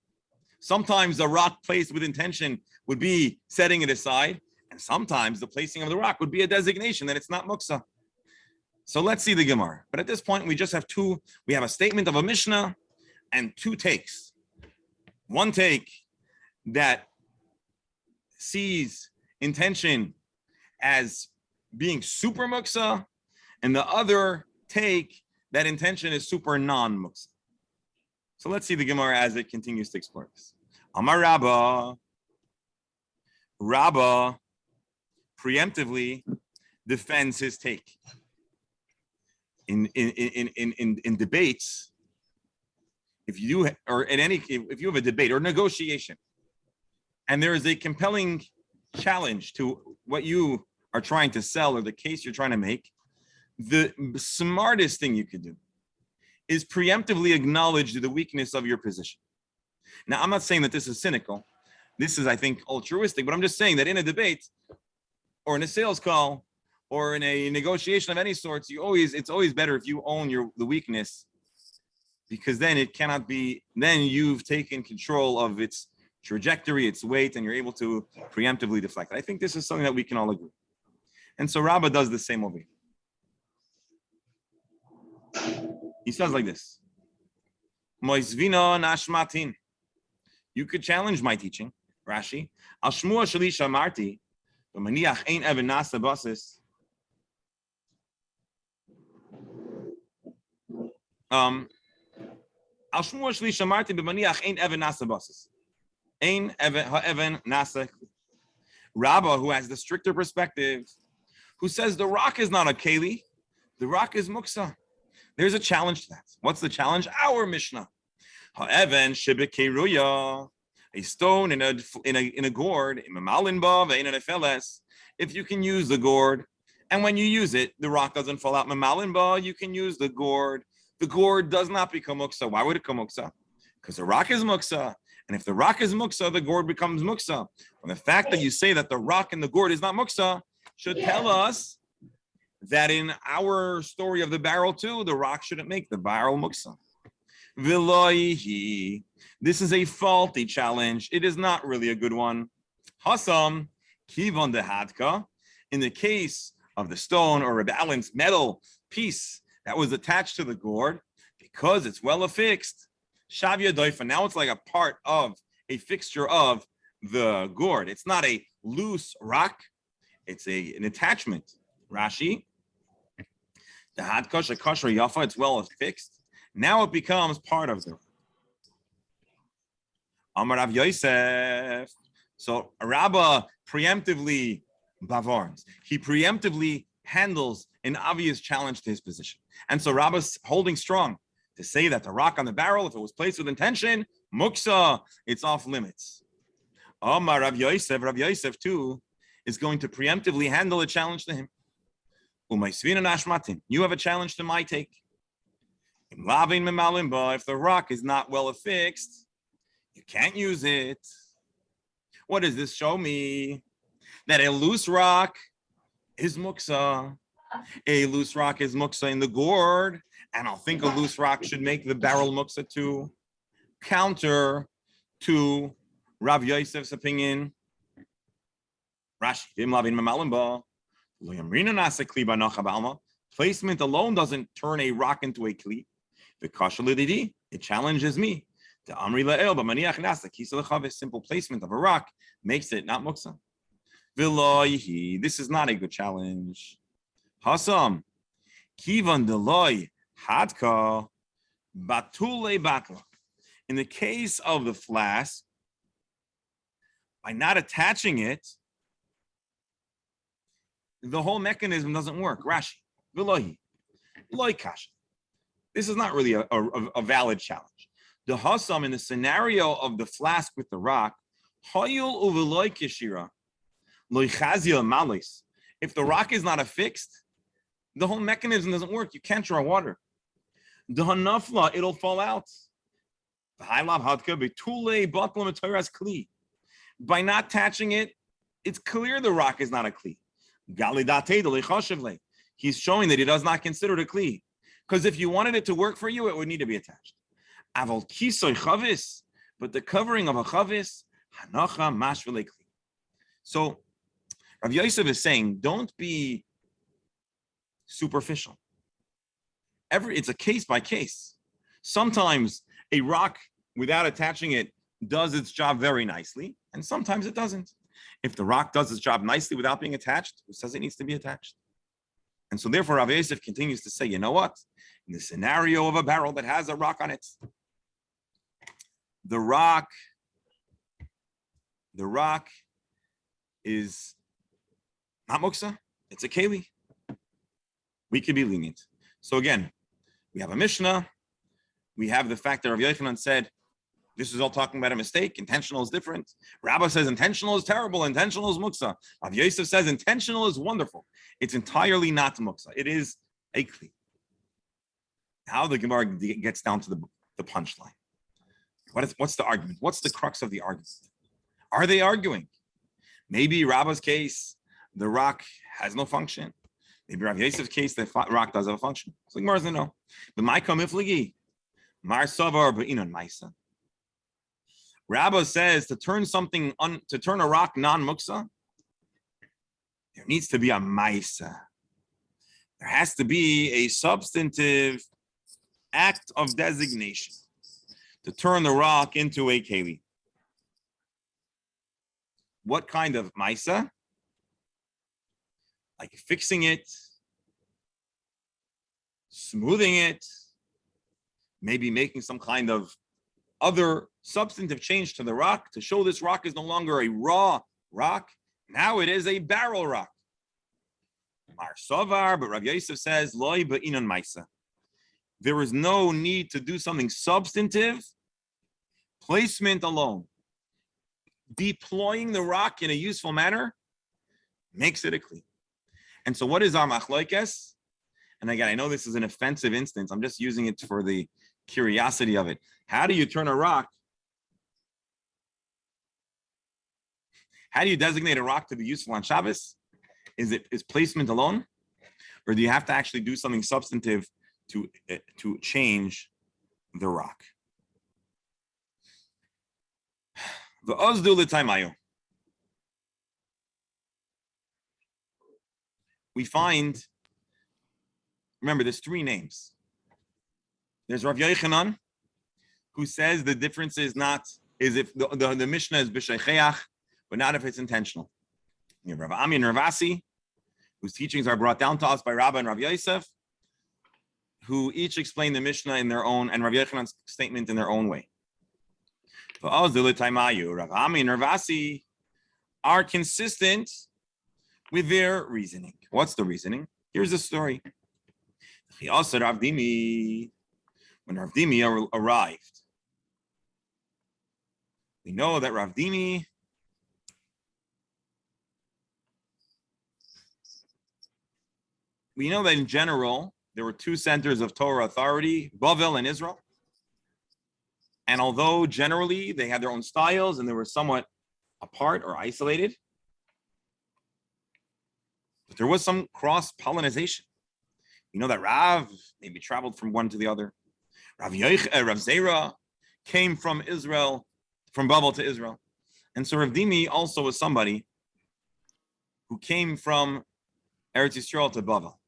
S1: sometimes a rock placed with intention would be setting it aside, and sometimes the placing of the rock would be a designation that it's not muksa. So let's see the Gemara. But at this point, we just have we have a statement of a Mishnah and two takes. One take that sees intention as being super muksa, and the other take that intention is super non-muksa. So let's see the Gemara as it continues to explore this. Amar Rabba preemptively defends his take. In debates, if you have a debate or negotiation, and there is a compelling challenge to what you are trying to sell or the case you're trying to make, the smartest thing you could do is preemptively acknowledge the weakness of your position. Now, I'm not saying that this is cynical. This is, I think, altruistic, but I'm just saying that in a debate or in a sales call or in a negotiation of any sorts, it's always better if you own the weakness, because then you've taken control of its trajectory, its weight, and you're able to preemptively deflect. I think this is something that we can all agree. And so Rabbah does the same over here. He says like this: Moisvino nashmatin. You could challenge my teaching, Rashi. Al shmua sheli shamarti, b'maniach ein even nasa basis. Al shmua sheli shamarti, b'maniach ein even nasa basis. Ein even nasa. Rabbah, who has the stricter perspective, who says the rock is not a keli, the rock is muksa. There's a challenge to that. What's the challenge? Our Mishnah. Ha'even shebekeruya, a stone in a gourd, if you can use the gourd, and when you use it, the rock doesn't fall out. You can use the gourd. The gourd does not become muksa. Why would it become muksa? Because the rock is muksa. And if the rock is muksa, the gourd becomes muksa. And the fact that you say that the rock and the gourd is not muksa should tell us that in our story of the barrel too, the rock shouldn't make the barrel muksa. V'loihi. This is a faulty challenge. It is not really a good one. Hasam kivon dehadka. In the case of the stone or a balanced metal piece that was attached to the gourd, because it's well affixed, shavya doifa. Now it's like a part of a fixture of the gourd. It's not a loose rock. It's an attachment. Rashi. The hadkash, a kasher yafa, it's well fixed. Now it becomes part of the Amar Rav Yosef. So Rabbah preemptively bavarns. He preemptively handles an obvious challenge to his position. And so Rabbah's holding strong to say that the rock on the barrel, if it was placed with intention, muksa, it's off limits. Amar Rav Yosef too is going to preemptively handle a challenge to him. You have a challenge to my take. If the rock is not well affixed, you can't use it. What does this show me? That a loose rock is muksa. A loose rock is muksa in the gourd, and I'll think a loose rock should make the barrel muksa too. Counter to Rav Yosef's opinion. Rashi, placement alone doesn't turn a rock into a kli. It challenges me. Simple placement of a rock makes it not muksa. This is not a good challenge. Hasam kivan deloy hadka batule batla. In the case of the flask, by not attaching it, the whole mechanism doesn't work. Rashi, v'lohi, loy kasha. This is not really a valid challenge. The hasam in the scenario of the flask with the rock Hoyul uveloy kishira. Loichazia malis. If the rock is not affixed, the whole mechanism doesn't work. You can't draw water. The hanafla, it'll fall out. By not attaching it, it's clear the rock is not a kli. He's showing that he does not consider it a kli. Because if you wanted it to work for you, it would need to be attached. But the covering of a chavis, hanacha mashvele kli. So Rav Yosef is saying, don't be superficial. It's a case by case. Sometimes a rock without attaching it does its job very nicely, and sometimes it doesn't. If the rock does its job nicely without being attached, who says it needs to be attached? And so therefore, Rav Yosef continues to say, you know what? In the scenario of a barrel that has a rock on it, the rock is not muksa, it's a keli. We could be lenient. So again, we have a Mishnah. We have the fact that Rav Yochanan said, this is all talking about a mistake. Intentional is different. Rabbah says intentional is terrible. Intentional is muksa. Rav Yosef says intentional is wonderful. It's entirely not muksa. It is a kli. How the Gemara gets down to the punchline. What's the argument? What's the crux of the argument? Are they arguing? Maybe Rabbah's case, the rock has no function. Maybe Rav Yosef's case, the rock does have a function. So Gemara doesn't know. But my kamifligi, mar savar be'inon maisa. Rabbah says to turn a rock non-muksa, there needs to be a maisa. There has to be a substantive act of designation to turn the rock into a keli. What kind of maisa? Like fixing it, smoothing it, maybe making some kind of other substantive change to the rock to show this rock is no longer a raw rock. Now it is a barrel rock. Mar Sovar, but Rav Yosef says, Loi be'inon maisa. There is no need to do something substantive. Placement alone. Deploying the rock in a useful manner makes it a kli. And so what is our machlokes? And again, I know this is an offensive instance. I'm just using it for the curiosity of it. How do you turn a rock? How do you designate a rock to be useful on Shabbos? Is placement alone? Or do you have to actually do something substantive to change the rock? The Ozdu l'taymayu. We find, remember, there's three names. There's Rav Yochanan, who says the difference is if the Mishnah is b'sheicheach, but not if it's intentional. You have Rav Ami and Rav Asi, whose teachings are brought down to us by Rabbah and Rav Yosef, who each explain the Mishnah in their own, and Rav Yochanan's statement in their own way. Rav Ami and Rav Asi are consistent with their reasoning. What's the reasoning? Here's the story. When Rav Dimi arrived, we know that Rav Dimi in general, there were two centers of Torah authority, Bavel and Israel. And although generally they had their own styles and they were somewhat apart or isolated, but there was some cross-pollinization. You know that Rav maybe traveled from one to the other. Rav Zera came from Israel, from Babel to Israel. And so Rav Dimi also was somebody who came from Eretz Yisrael to Babel.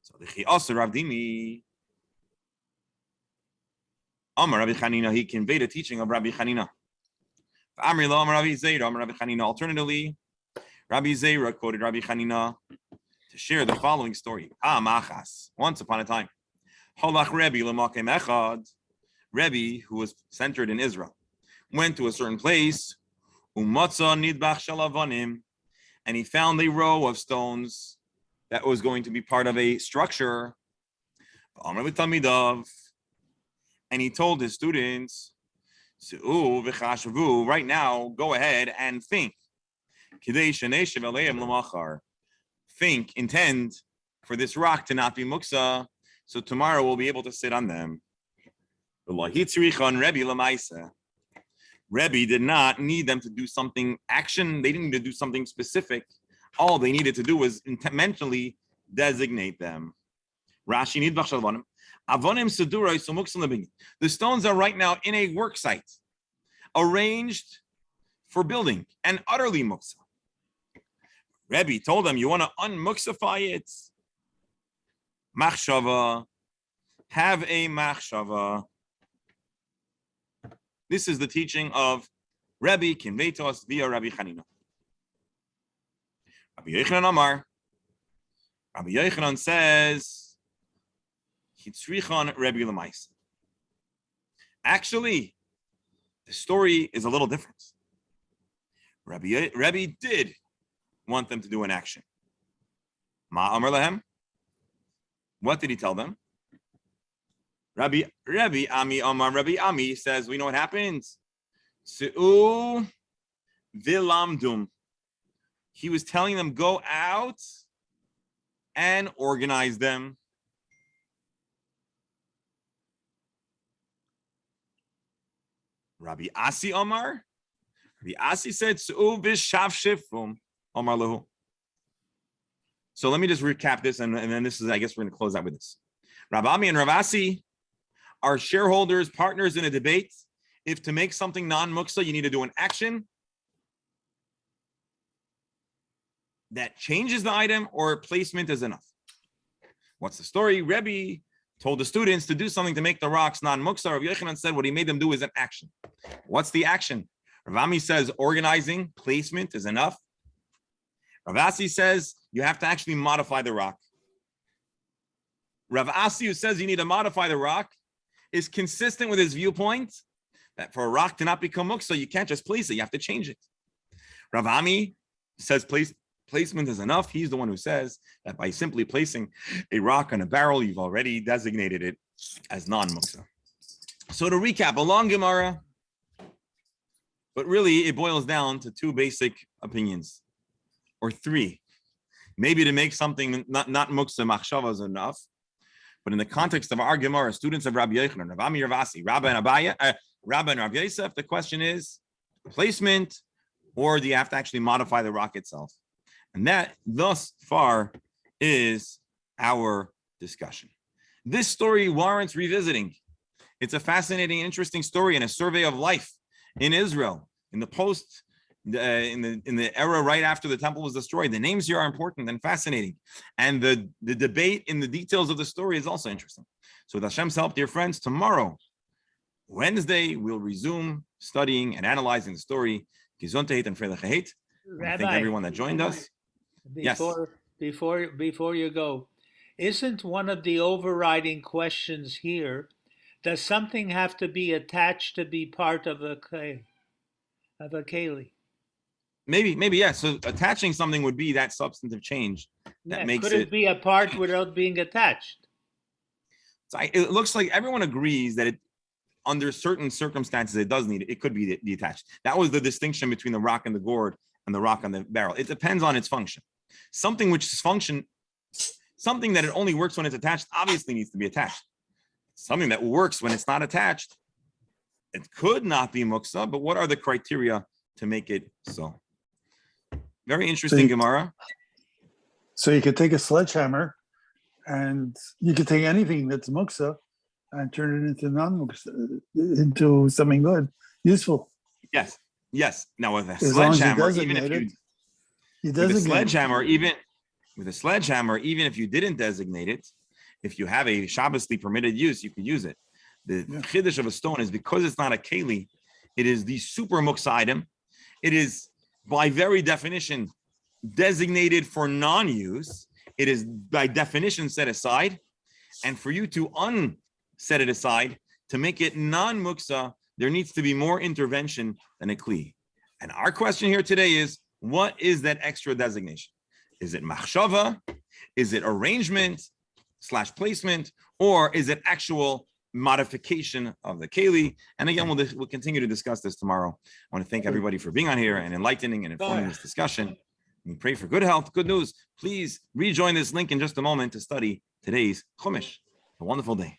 S1: So the Chiasa Rav Dimi, Amar Rabbi Chanina, he conveyed a teaching of Rabbi Chanina. Amri lo Amar Rabbi Zera, Amar Rabbi Chanina. Alternatively, Rabbi Zera quoted Rabbi Chanina to share the following story. Once upon a time, Holach Rebbe l'makem echad, Rebbe, who was centered in Israel, went to a certain place, umatza nidbach shel avanim, and he found a row of stones that was going to be part of a structure. And he told his students, Su'u v'chashvu. Right now, go ahead and think. Think, intend for this rock to not be muksa, so tomorrow we'll be able to sit on them. Rebbe did not need them to do something action. They didn't need to do something specific. All they needed to do was mentally designate them. Rashi nidbach shalvanim. Avonim sedurai sumuksan lebinyan. The stones are right now in a work site, arranged for building and utterly muksa. Rebbe told them, you want to unmuksify it? Machshava. Have a machshava. This is the teaching of Rebbe conveyed to us via Rabbi Chanina. Rabbi Yochanan Amar. Rabbi Yochanan says, Hitzrichon Rebbe Lemais. Actually, the story is a little different. Rebbe did want them to do an action. Ma Amar Lahem. What did he tell them? Rabbi Ami says, we know what happens. Se'u vilamdum. He was telling them, go out and organize them. Rabbi Asi Omar. Rabbi Asi said, Se'u vishavshifum Omar lahu. So let me just recap this, and then this is, I guess we're going to close out with this. Rabbi Ami and Rav Asi are shareholders, partners in a debate. If to make something non-muksa, you need to do an action that changes the item, or placement is enough. What's the story? Rebbe told the students to do something to make the rocks non-muksa. Rav Yochanan said what he made them do is an action. What's the action? Rav Ami says organizing, placement is enough. Rav Asi says you have to actually modify the rock. Rav Asi, who says you need to modify the rock, is consistent with his viewpoint that for a rock to not become muksa, you can't just place it, you have to change it. Rav Ami says placement is enough. He's the one who says that by simply placing a rock on a barrel, you've already designated it as non-muksa. So to recap, a long Gemara, but really it boils down to two basic opinions, or three. Maybe to make something not muksa machshava is enough. But in the context of our Gemara, students of Rabbi Yochanan, Rav Ami, Rav Asi, Rabbi and Rav Yosef, the question is placement, or do you have to actually modify the rock itself? And that, thus far, is our discussion. This story warrants revisiting. It's a fascinating, interesting story and a survey of life in Israel in the in the era right after the temple was destroyed. The names here are important and fascinating, and the debate in the details of the story is also interesting. So with Hashem's help, dear friends, tomorrow, Wednesday, we'll resume studying and analyzing the story. Gesundheit and Freilich. I thank everyone that joined us.
S2: Before you go, isn't one of the overriding questions here, does something have to be attached to be part of a keli?
S1: Maybe, yes. So attaching something would be that substantive change that makes it.
S2: Could it be a part without being attached?
S1: So it looks like everyone agrees that under certain circumstances, it does need it. It could be detached. That was the distinction between the rock and the gourd and the rock on the barrel. It depends on its function. Something that it only works when it's attached, obviously needs to be attached. Something that works when it's not attached, it could not be muksa, but what are the criteria to make it so? Very interesting, Gemara.
S4: So you could take a sledgehammer and you could take anything that's muksa and turn it into non-muksa, into something good, useful.
S1: Yes. Now with a sledgehammer, even if you didn't designate it, if you have a Shabbosly permitted use, you could use it. The chiddush of a stone is because it's not a keli, it is the super muksa item. It is by very definition designated for non-use. It is by definition set aside. And for you to unset it aside, to make it non-muksa, there needs to be more intervention than a kli. And our question here today is, what is that extra designation? Is it machshava? Is it arrangement / placement? Or is it actual modification of the keli. And again, we'll continue to discuss this tomorrow. I want to thank everybody for being on here and enlightening and informing this discussion. We pray for good health, good news. Please rejoin this link in just a moment to study today's Chumash. A wonderful day.